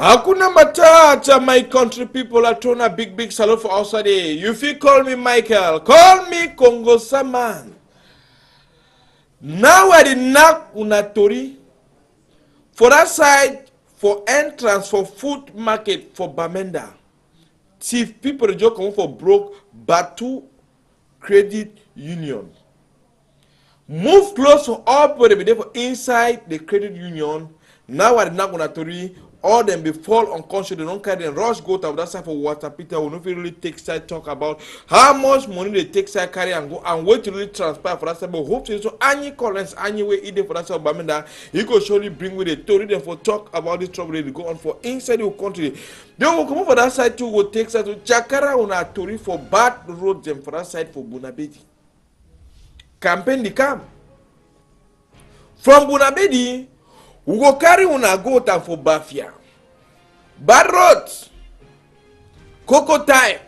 Hakuna Matata, my country people are throwing a big salute for us today. You feel call me Michael, call me Congo Saman. Now I did knock unatori for that side for entrance for food market for Bamenda. See if people just come for broke Batu Credit Union. Move close to all people they be there for inside the credit union. Now I not gonna tori all them be fall unconscious. They don't carry them rush go to that side for water. Peter will not really take side talk about how much money they take side carry and go and wait to really transpire for that side. But hope so any currents any way either for that side of Bamenda, he could surely bring with a story them for talk about this trouble they go on for inside the country. They will come over that side too. Will take side to Chakara una tori for bad road them for that side for Bunabedi. Campaign the camp. From Bunabedi, we go carry una go down for Bafia. Bad roads. Cocoa time.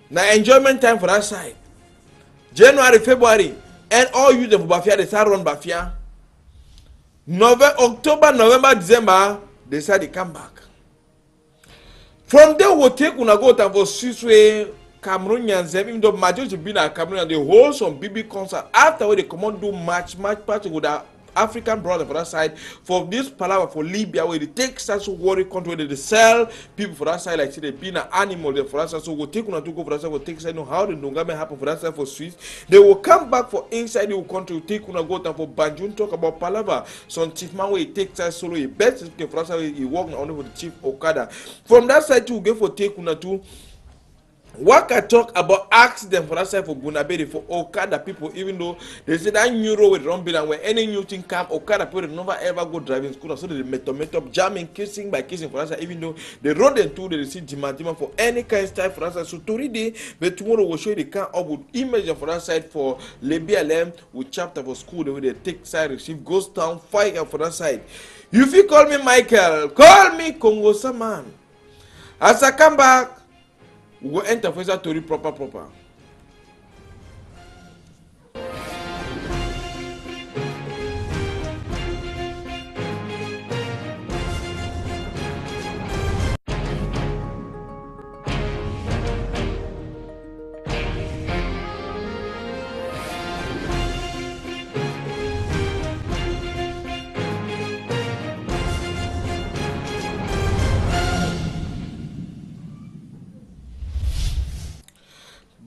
Na enjoyment time for that side. January, February, and all you them for Bafia, they start run Bafia. October, November, December, they start to come back. From there, we'll take una go down for Swisway, Cameroonians, even though majority be na Cameroon, they hold some BB concert. After they come on do match party with our African brother for that side. For this palaver for Libya, where they take such a worry country, where they sell people for that side, like say they be an animal there for that side. So we'll take una to go for that side, we'll take side, know how the Ndongame happen for that side for Swiss. They will come back for inside the country, take una go down for Banjul, talk about palaver. Some chief man where he take side solo, he best for that side, he walk only for the chief Okada. From that side too, get for take una to. What I talk about ask them for that side for Bunabedi for Okada people, even though they say that new road with Rumble and when any new thing come, Okada people they never ever go driving school, so they met up, jamming, kissing by kissing for that side, even though they road them too, they see demand for any kind of style for that side. So today, but tomorrow we'll show you the can up with image for that side for Lebialem with chapter for school, the way they take side, receive, goes down, fire for that side. If you call me Michael, call me Congo Saman. As I come back, we go enter for that story proper.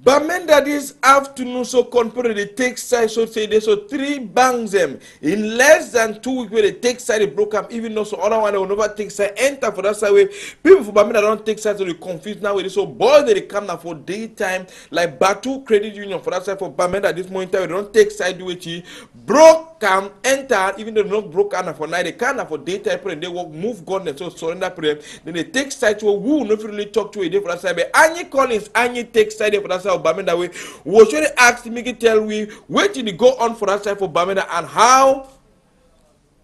Bamenda this afternoon, so compare they take side, so say they so 3 banks them in less than 2 weeks where they take side, they broke up, even though so other one they will never take side, enter for that side way. People for Bamenda don't take side, so they confused now with it. So boys they come now for daytime, like Batu Credit Union for that side for Bamenda this morning time, they don't take side do it, broke come enter, even though they not broke and for night, they can for daytime and they walk move gun them, so surrender for them. Then they take side to who will not really talk to a day for that side. But any Collins, any take side for that side of Bamenda way, we should ask me to tell we where did they go on for that side for Bamenda and how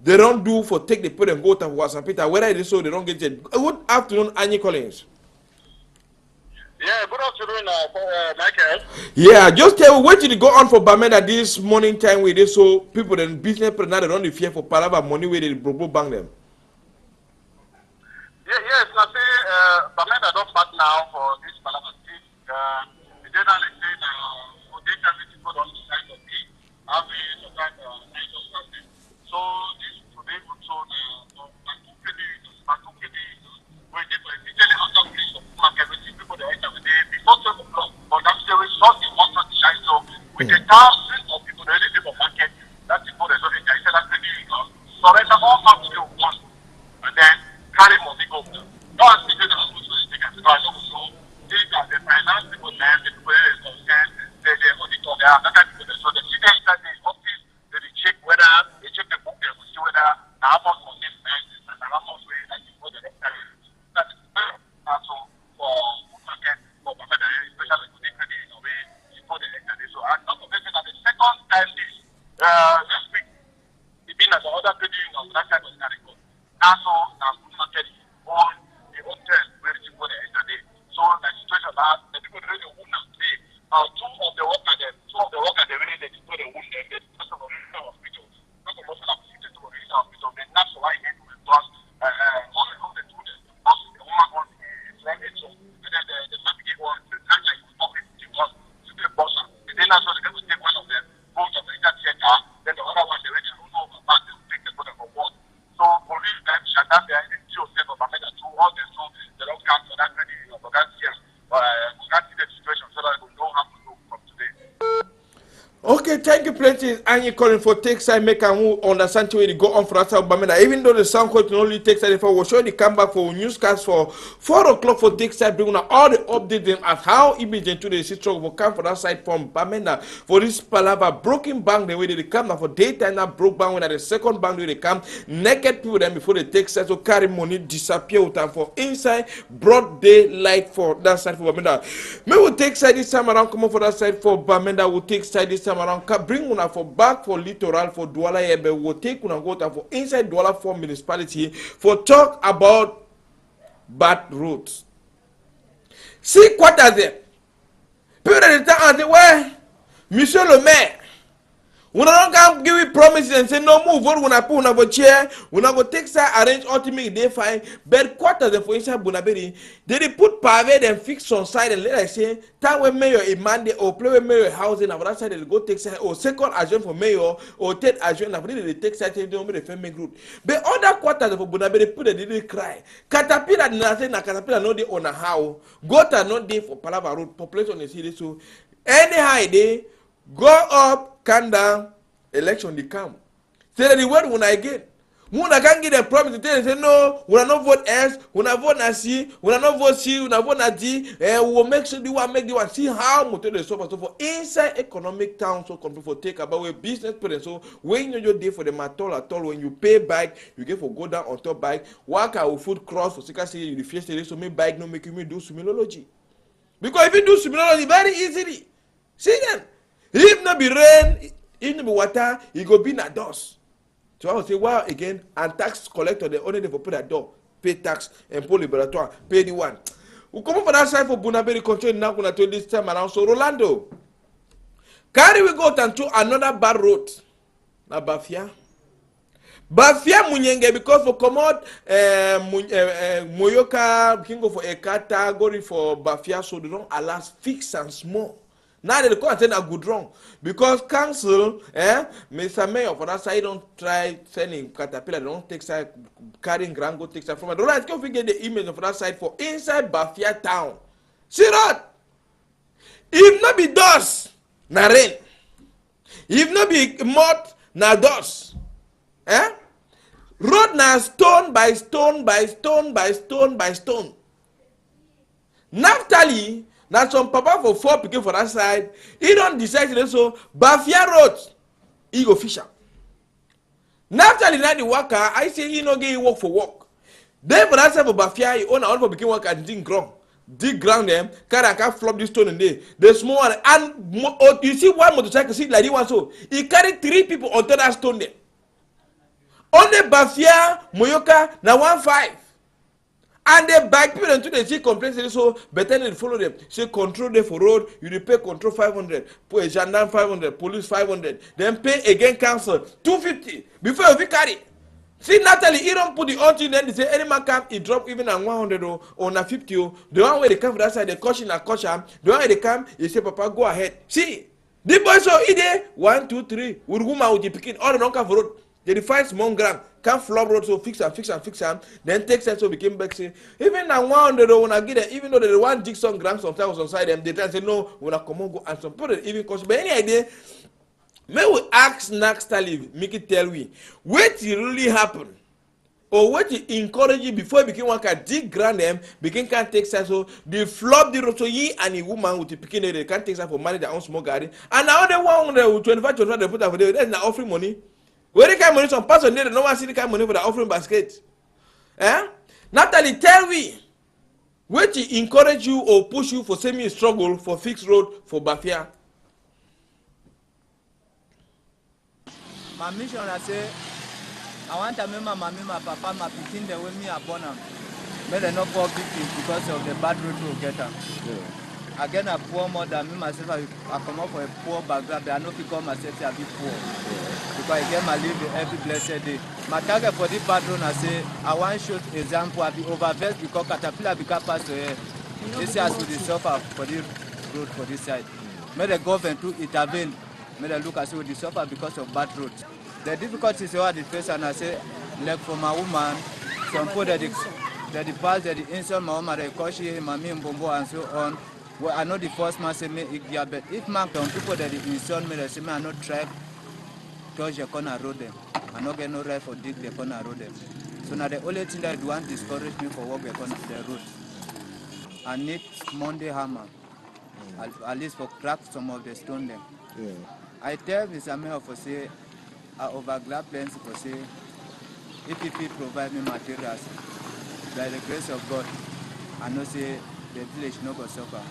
they don't do for take the put and go to WhatsApp Peter, whether it is so they don't get it. Good afternoon, Annie Collins. Yeah, good afternoon, Michael. Yeah, just tell me where did it go on for Bamenda this morning time with this so people and business people now they don't fear for palava money where they broke bank them. Yeah, yes, I say Bamenda don't back now for this palava. The journalist said for data which go on the side of it, having some kind of night of something. So this today also Batukedi, where they were literally out of place of market, which people they enter with the before 12 o'clock, but that's the result in one of the shine. So with the thousands of people that live on market, that's the people that's on the I said that's pretty surrender all facts to one and then carry money go. No, I'm speaking to the hospital, I also take the finance people there, the people that is concerned, they auditor, they are that kind of people. So the city inside the office, they check whether they check the book, they will see whether how much money spent and how much way that you go the next time. That's also for market, for Bamenda, especially for the credit in a way, before the next day. So I'm not convinced that the plenty and you calling for take side make and who understand where they go on for us Bamenda. Even though the sound coach only takes side for we'll show the come back for newscast for 4 o'clock for take side bring all the updates at how imagine to the struggle for come for that side from Bamenda for this palava broken bank the way they come now for daytime that broke bank when at the second bank where they come naked people then before they take side so carry money disappear with them for inside broad daylight for that side for Bamenda. May we take side this time around come on for that side for Bamenda will take side this time around bring una for back for littoral for Douala Yebe will take una go to for inside Douala for municipality for talk about bad roads. See quarters there. People at the time and say, well, Monsieur le Maire, we don't come give you promises and say no move. What we put on chair, we not go take side arrange ultimately they find. But quarters them for inside Bunaberi, they put pave and fix on side and let I say time when mayor a mandate or play with mayor housing on that side they go take side or second agent for mayor or third agent and they take side they don't make the family group. But other quarters for Bunaberi put they didn't cry. Caterpillar nothing na Caterpillar no they on a how. Gota not there for Palava Road population is here so anyhow they go up, calm down, election they come. Say that the word when I get. When I can't get a promise to tell you, say no, we will not vote S, we will not vote na C, we will not vote C, we will not vote na D, we will make sure the one make the one. See how much they suffer. So for inside economic town, so come for take about where business person. So when you day for them at all, when you pay bike, you get for go down on top bike, work out food cross for second say you refuse to so me bike no make you do similarity. Because if you do similarity very easily, see them. If not be rain, if not be water, it go be na dust. So I will say, wow, again, and tax collector, they only for put that door, pay tax, and pull liberatoire, pay the one. We come for that side for Bunaberi control now going to this time around. So Rolando, carry we go to another bad road. Na Bafia. Bafia Munyenge because for commode Moyoka can go for a category for Bafia so they don't allow fix and small. Now they come and say a good wrong because council, Mr. Mayor for that side don't try sending Caterpillar, they don't take side carrying grand go take side from. I don't like if get the image of that side for inside Bafia town. See that? If not be dust, na rain. If not be mud, na dust. Road na stone by stone by stone by stone by stone. Naftali. Now some papa for 4 people for that side, he don't decide to so Bafia Road, he go fisher. Naturally, now the worker, I say he no get work for work. Then for that side for Bafia, he own a for became work and dig ground them, can flop this stone in there. The small one, and you see one motorcycle seat like this one so, he carry 3 people on that stone there. Only Bafia, Moyoka, now 1-5. And they back people into the see complaints so better than follow them. Say control them for road, you pay control 500, pay gendarme 500, police 500, then pay again council 250 before you carry. See Natalie, he don't put the on then they say any man come, he drop even at 100 or na 50. The one where they come from that side, they caution and caution. The one where they come, he say Papa go ahead. See, the boys so he there 1, 2, 3. Uruguma with the picking all the don't come for road. They define small ground, can't flop road, so fix them. Then take sense, so became back say, even now 100 when I get them, even though they want dig some ground sometimes on side them, they try to say no, when I come on go and some people even cost. But any idea, may we ask next time, make it tell we, what really happen? Or what you encourage you before you became one can dig ground them, became can't take sense, so they flop the road, so ye and a woman with the picking they can't take sense for money their own small garden. And now they want 25, they put over there, that's not offering money. Where they can money some person there, no one see the kind of money for the offering basket. Natalie, tell me, what to encourage you or push you for semi struggle for fixed road for Bafia? My mission, I say, I want to remember my papa, my picking the way me are born. May they not fall victims because of the bad road to get them. Again, a poor mother, me myself, I come up for a poor background, but I know if call myself a bit poor. Because again, I live every blessed day. My target for this bad road, I say, I want to show example, I be overversed because Caterpillar become passed here. This has to be suffer for this road for this side. May the government to intervene, may they look at what they suffer because of bad roads. The difficulties are the face, and I say, like for my woman, some people that the past, that the insult my woman, they call she, my me, Mbombo, and so on. Well, I know the first man say me, but if man some people that insult me, they say me I not try touch the corner road them. I not get no right for dig the corner road them. So now the only thing that want discourage me for work the corner the road. I need Monday hammer. At least for crack some of the stone them. Yeah. I tell Mr. Mayor for say I overglad plans for say if he provide me materials by the grace of God, I know say the village no go suffer.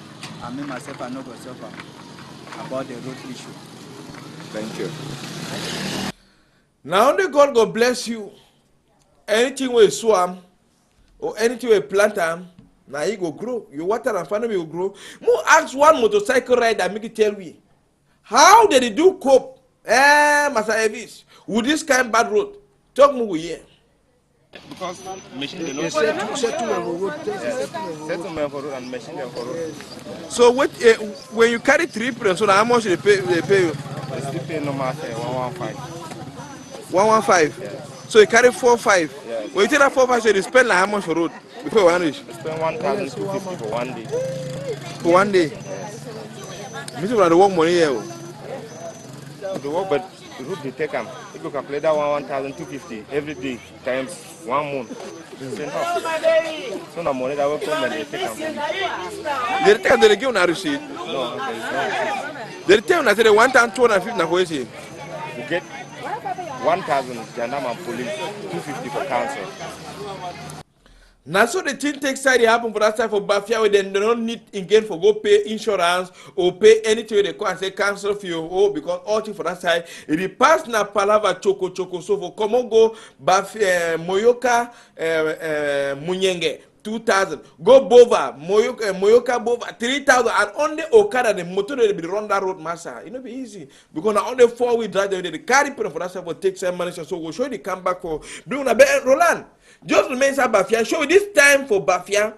I me myself I no go suffer about the road issue. Thank you. Now only God go bless you. Anything we swam or anything we plant now you go grow. You water and family will grow. More ask one motorcycle rider make it tell me. How did he do cope? Master Evis, with this kind of bad road? Talk me here. Because machine they know settlement for road and machine them for road. So what when you carry 3 person, how much they pay you? They still pay normal 115. 115. Yes. So you carry 4-5. Yes. When you take that 4-5, so you spend like how much for road before you reach? We spend 1,250 for 1 day. For 1 day. Yes. Means you the work money here. The work, but the route they take them. You go calculate that 1,250 every day times 1 month. So now money that will come and they take them. They take the give on receipt. No, there is not. They tell you that the 1,250 na for you. We get 1,000 Janam and police, 250 for council. Now so the thing takes side they happen for that side for Bafia where they don't need again for go pay insurance or pay anything they call and say cancel for you because all thing for that side it pass na palava choco so for come on go Bafia Moyoka Munyenge 2,000 go Bova Moyoka Bova 3,000 and on the Okada the motor they be run that road massa it no be easy because now on the 4-wheel drive they carry people for that side for take some money so we'll show they come back for bring a Roland. Just remain Bafia. Show this time for Bafia.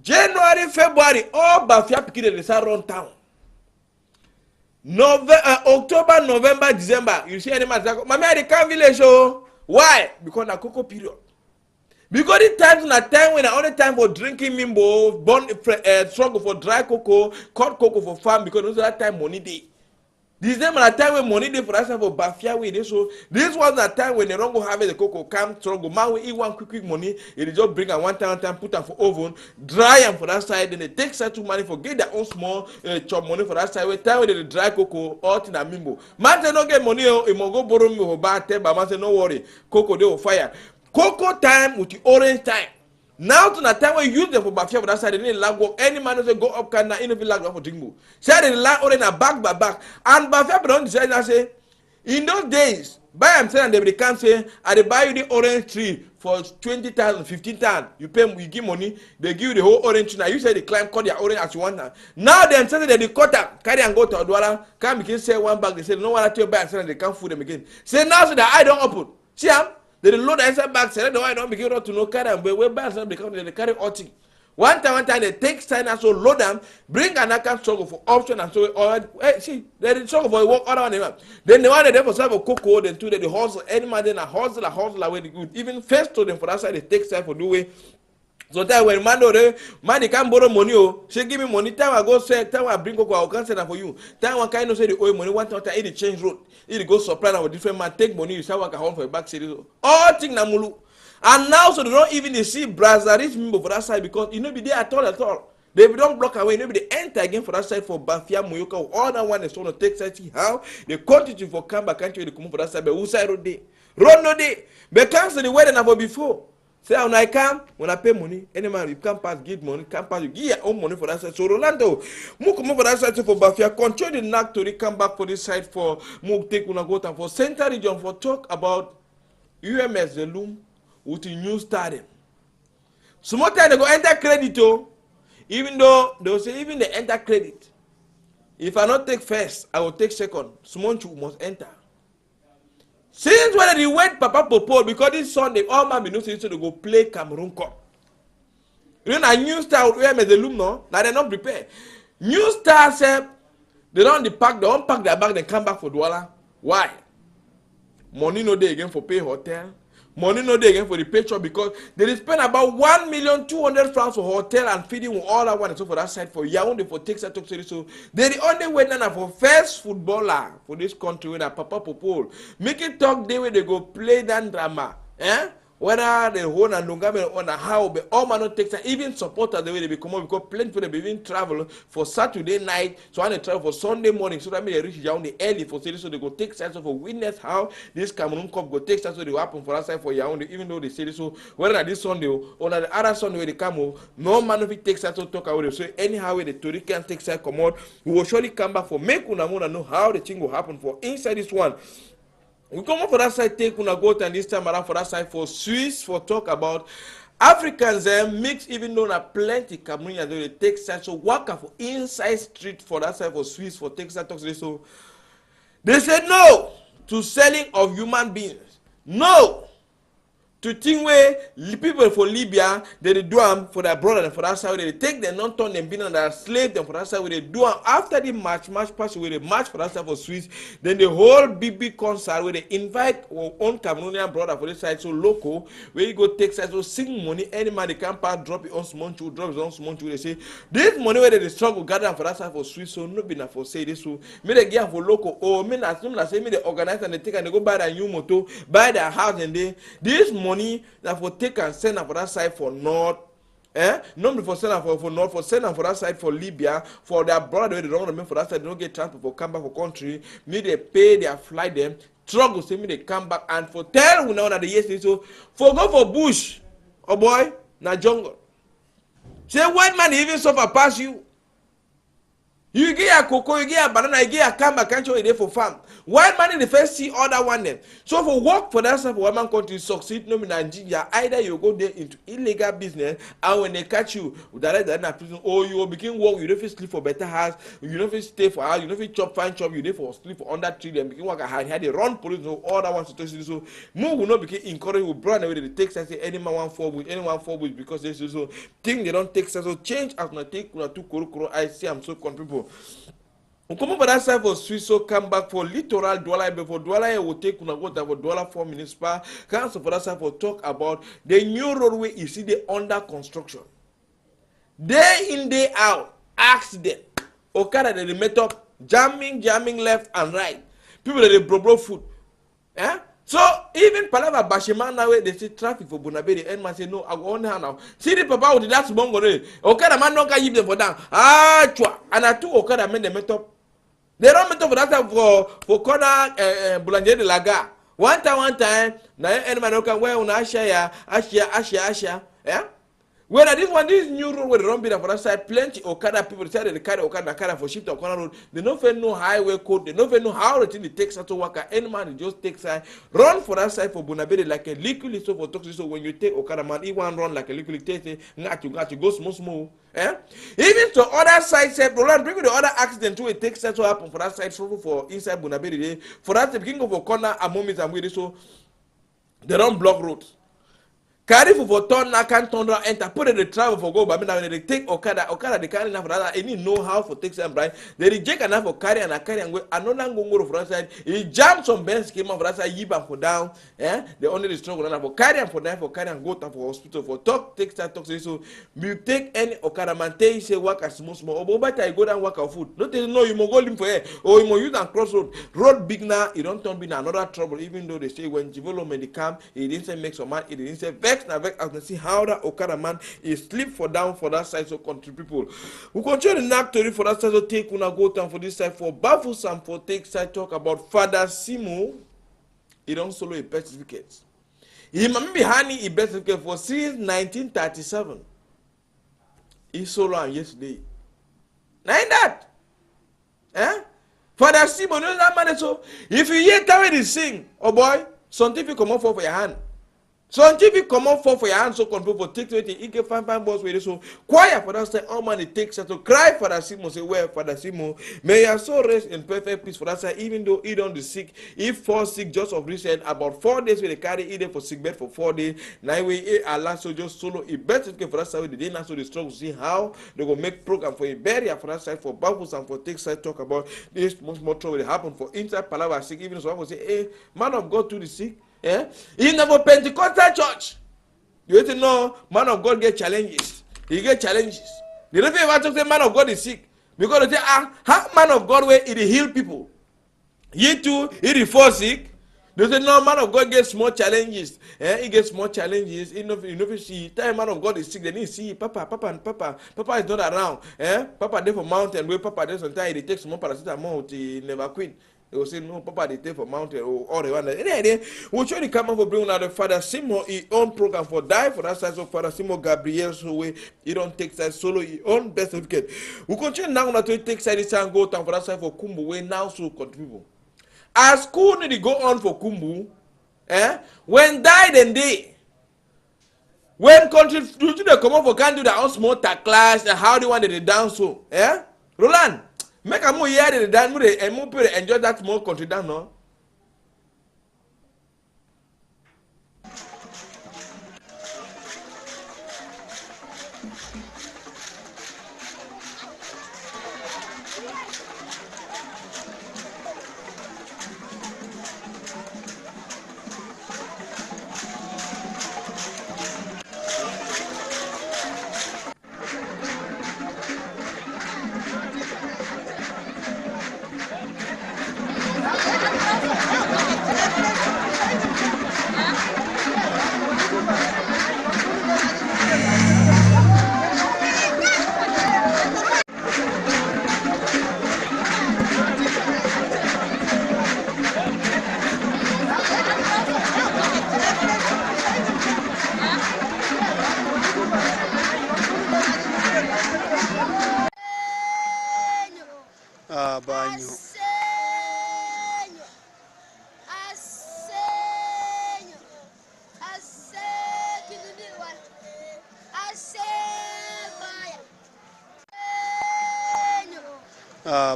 January, February, all Bafia pikin dey start run town. October, November, December. You see any man say, "Mama, I dey come village oh." Why? Because na cocoa period. Because the time na time when na only time for drinking mimbo, burn struggle for dry cocoa, cut cocoa for farm because those that time money dey. This time na time when money dey for us for Bafia way dey so this was the time when they don't go harvest the cocoa come struggle man we eat one quick money it just bring am one time put am for oven dry am for that side then they take certain money for get their own small chop money for that side wey time when they dry cocoa all thing na mimbo man say no get money oh e mo go borrow me for bar tell man say no worry cocoa dey on fire cocoa time with the orange time. Now to the time when you use them for Bafia for that side, they need land work. Any man who say go up can not even land for Jingbo. Say they land only na back by back. And Bafia don't decide and say, in those days, buy and sell and they can say, I dey buy you the orange tree for 20,000, 15,000. You pay, you give money, they give you the whole orange tree. Now you say they climb, cut their orange as you want now. Now them say they cut them, carry and go to Odwara, come begin sell one bag. They say no one to buy and sell and they can't food them again. Say now so that I don't open. See am? They load the inside back, say, no, I don't begin to know carry them, but we buy some because they carry all thing. One time they take sign and so load them, bring an account struggle for option and so see, they struggle for work other one. Then the one they for serve cocoa, then two they hustle, any man then a hustle away the good. Even first to them for that side, they take side for do way. So that when man they can't borrow money, oh, she give me money, time I go sell, time I bring cocoa, I can sell that for you. Time I kind of say the oil money, one time it change road. It go supply now with different man, take money, you start work at home for a back city. All thing na mulu. And now so they don't even see Brazza rich member for that side because you know be there at all. They don't block away, maybe they enter again for that side for Bafia, Moyoka, all that one is want to take side see how they continue for Kamba country they come for that side, but who side road day? Road no day. But cancel the wedding about before. Say when I come, when I pay money, any man you can't pass, give money, can't pass, you give your own money for that side. So Rolando, move come for that side for Bafia, control the knack to come back for this side for move take una go for Central Region for talk about UMS the loom with the new stadium. Small time they go enter credit oh, even though they will say even they enter credit. If I not take first, I will take second. Small you must enter. Since when they went Papa Popo because this Sunday all man be no say to go play Cameroon Cup. You know, a new star where the loom no, now they not prepare. New star said they don't unpack their bag, they come back for Douala. Why? Money no day again for pay hotel, Money no dey again for the petrol because they dey spend about 1,200,000 francs for hotel and feeding with all that one and so for that side for Yaoundé for take side talk say so. They the only way now for first footballer for this country wey na Papa Popol. Make it talk day where they go play that drama. Eh? Whether they hold and Lungabe or how, but all man not takes even supporters the way they become because plenty people they even travel for Saturday night, so when they travel for Sunday morning, so that means they reach Yaoundé early for Saturday, so they go take sides of a witness how this Cameroon Cup go take sides so they will happen for that side for Yaoundé, even though they say this so whether this Sunday or the other Sunday where they come, no man if it takes sides to talk about it. So anyhow where the Tori can take side come out, we will surely come back for make una know how the thing will happen for inside this one. We come up for that side, take una go and this time around for that side for Swiss for talk about Africans mix even though na plenty Cameroonians they take side so work for inside street for that side for Swiss for take side talk so they say no to selling of human beings, no to think where people for Libya they do them for their brother and for that side they take them not turn them being on their slave them for that side where they do them after the match pass where they match for that side for Swiss then the whole big concert where they invite our own Cameroonian brother for this side so local where you go take side so sing money any man they can pass drop it on small drop it on small they say this money where they struggle gather for that side for Swiss so no be na for say this so me they get for local or me na say me they organize and they take and they go buy their new motor buy their house and they this money that for take and send for that side for north, not for send for north, for send for that side for Libya, for their brother they don't remember for that side, they don't get transport for come back for country, me they pay their flight them, struggle say me they come back and for tell we know that the yesterday so for go for bush, oh boy, na jungle. Say white man even suffer pass you. You get a cocoa, you get a banana, you get a camera, can't you there for farm. White man in the first see other one them. So for work for that stuff, white man country succeed no in Nigeria, either you go there into illegal business, and when they catch you, direct that in prison, or you will begin work, you don't feel sleep for better house, you don't feel stay for house, you don't feel chop fine chop, you don't for sleep for under tree, then begin work hard, had they run police, no all that one situation. So more will not begin encourage with brand away the takes and say any man one forward, anyone forward because they so think they don't take so change as not take una two koro I see I'm so con people. We come over that side for Swiss, so come back for littoral Douala. Before Douala, will take una go for Douala 4 minutes per. Council for that side for talk about the new roadway you see the under construction. Day in, day out, accident. Okada they met up, jamming left and right. People they bro food. Eh? So even Palava Bashiman now they say traffic for Bunabe, the end man say no, I go on here now. See the papa with that small money. Okada man don't give them for down. Ah, chua. And I took Okada men they met up. They don't meet up for that time for corner Boulanger de Laga. One time, now any man okay where on Asia. Yeah? Whether this new road where they don't be there for that side, plenty Okada people decided to carry Okada for shift to Okada road. They don't know highway code, they don't know how the thing it takes to work. Any man just takes side, run for that side for Bunabede like a liquid so for toxic. So when you take Okada man, he want run like a liquid take got you go smooth. Eh? Even to other side, say Roland bring the other accident to it takes to happen for that side for inside Bunabede. For that the king of a corner a moment and with so they don't block roads. Carry for turn na can turn around enter put in the travel for go but when they take Okada they carry enough for that any know how for take some bright they reject enough for carry and go another go for that side he jump some bench came for that side yib for down they only the struggle for carry and for carry and go to for hospital for talk take so you take any Okada man tell you say work as small or better you go down work of food not know you mo go limp for air or you mo use and cross road big now you don't turn be another trouble even though they say when development they come it didn't say make some man it didn't say vex as we see how that Okada man is sleep for down for that side so country people. We continue the knack story for that side so take una go down for this side for Bafusam for take side talk about Father Simo. He don't solo a birth certificate. He might be honey a birth certificate for since 1937. He solo on yesterday. Now that. Father Simo, no that man so if you hear Kawedi sing, oh boy, something will come up for your hand. So until you come up for your hands so control for take it, you can find boss with so quiet for that side. All man it takes to cry for that Simo say well for that Simo may your soul rest in perfect peace for that side even though he don't the sick if fall sick just of recent about 4 days when they carry either for sick bed for 4 days now we Allah so just solo a better for that side the day now so the struggle see how they go make program for a burial for that side for Bafus and for take side talk about this much more trouble will happen for inside Palava sick even so I will say hey man of God to the sick. Eh? In our Pentecostal church, you have to know, man of God get challenges. He get challenges. The reason why talk say man of God is sick because they say how man of God way he heal people. He too he fall sick. They say no, man of God gets small challenges. He gets small challenges. He no see. Time man of God is sick, they need see Papa is not around. Papa there for mountain where Papa there sometimes he takes small paracetamol to never quit. They will say no, Papa they take for mountain or all the one. Anyway, we'll try to come up for bringing out the Father Simon his own program for die for that size of Father Simon Gabriel so way he don't take side solo his own best certificate. We continue now to take side this and go down for that side for Kumbu way now so contribute. As school need to go on for Kumbu, when died and day, when country do they come up for can do their own small class and how they want to dance so, Roland, make a more year the dance and more people enjoy that small country down no. Banho.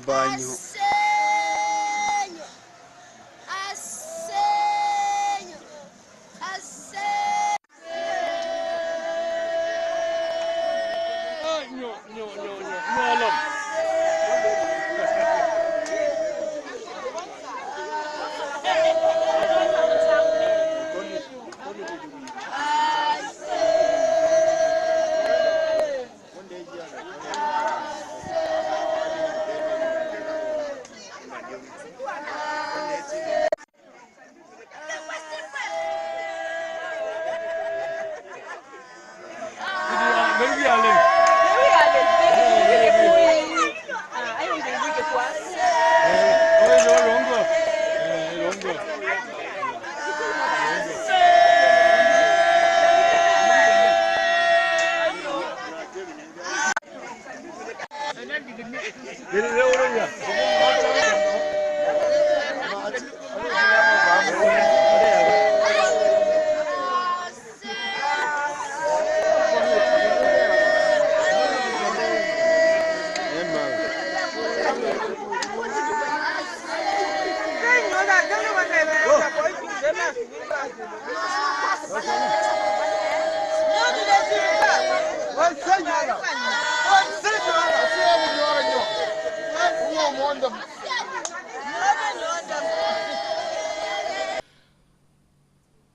Banho.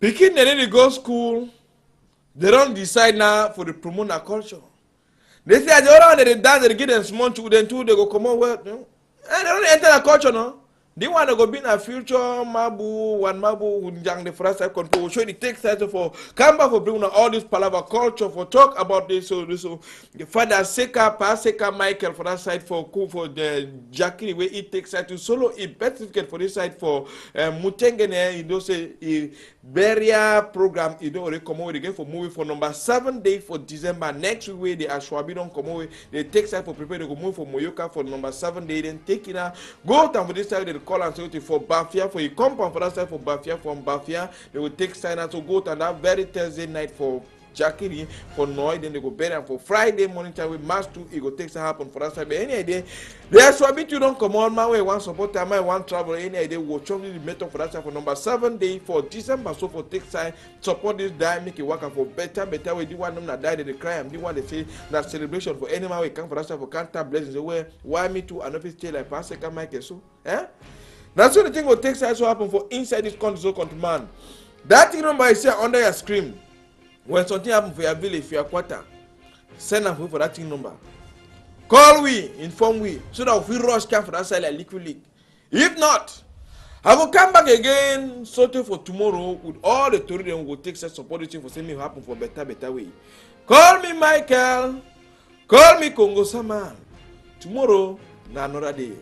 Pikin they need to go school. They don't decide now for the promote their culture. They say at the other hand they dance, they give them small children too, they go come on well, you know? And they don't enter the culture no. They want to go be in a future Mabu, one Mabu, Wunjang the first side control. Show the text title for come back for bringing all this palaver culture for talk about this. So the father Seka, Pa Seka Michael for that side for the Jackie where it takes side to solo a birth certificate for this side for Mutengene, you know say Beria program, you know, they come over again for movie for number 7 day for December. Next week they Ashwabi don't come over. They take side for prepare to go move for Moyoka for number 7 day. Then take it out. Go down for this side. They call and say for Bafia for you compound for that side for Bafia from Bafia. They will take side out to go to that very Thursday night for Jackie for Noi. Then they go bury and for Friday morning time with Mass 2. It go take some happen for that side. But any idea? There's so bit you don't come on my way. One support time, one travel. Any idea? We'll probably meet up for that side for number 7 day for December. So for take side support this die make it work for better way. The one them that died they cry. The one they say that celebration for any way come for that side for cancer blessings. Why me too? And if it's still like Pastor Michael so. That's what the thing will take side so happen for inside this country so country man. That thing number is here under your screen. When something happen for your village, for your quarter, send them for that thing number. Call we, inform we, so that if we rush camp for that side like liquid leak. If not, I will come back again, sorted for tomorrow with all the story then we will take such support for saying it happen for better way. Call me Michael, call me Congo Saman. Tomorrow, na another day.